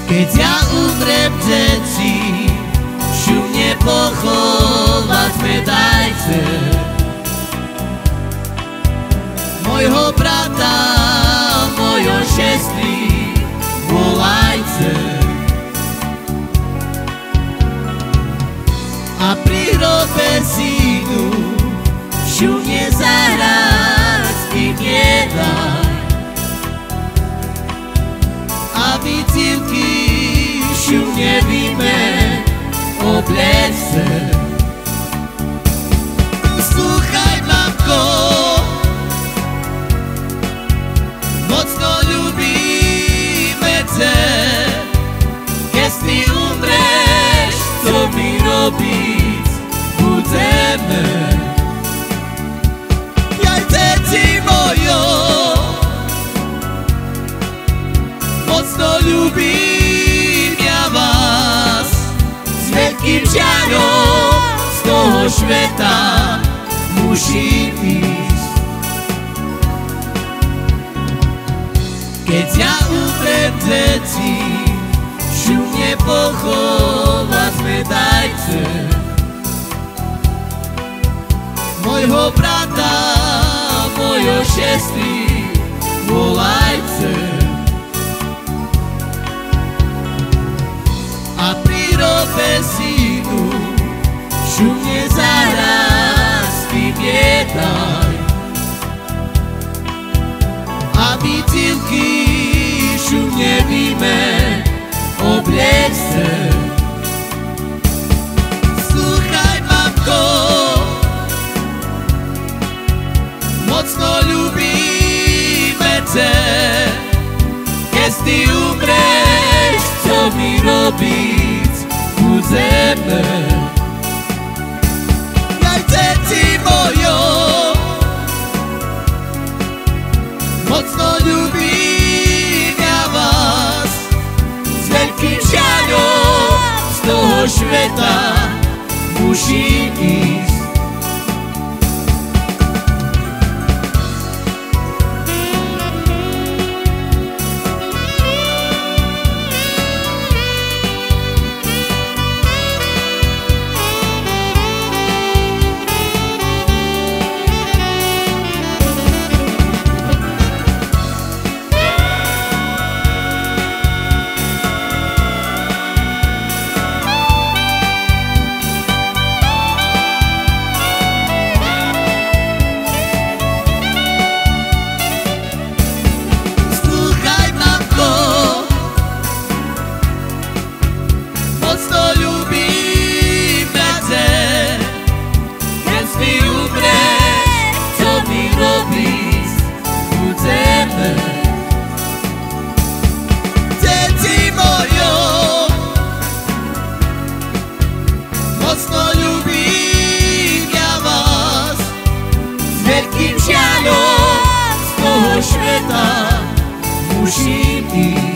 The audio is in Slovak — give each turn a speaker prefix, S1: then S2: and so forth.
S1: Keď ja umrem, deti, šu mne pochovať me dajte. Mojho brata, mojo sestry, volajte. A pri hrobe synu, šu mne zahrať i nedaj. A výcivky šu mne víme oblece. Sluchaj, mamko, mocno ľubíme te. Keď ty umreš, co my robiť budeme? Jaj, deti mojo, mocno ľúbim ja vás. S veľkým žiaľom z toho sveta musím ísť. Keď ja umrem, deti, šu mne pochovať me dajte. Mojho brata, mojo sestry, volajte. A pri hrobe synu, šu mne zaraz vybiedaj. A výcivky šu mne víme obliece. Sluchaj, mamko, mocno ľubíme te. Keď ty umreš, co my robiť budeme? Jaj, deti mojo, mocno ľubím ja vás. S veľkým žiaľom z toho sveta musím ísť. Mocno ľúbime te. Keď ty umreš, co my robiť budeme? Deti mojo, mocno ľúbim ja vás. S veľkým žiaľom z toho sveta musím ísť.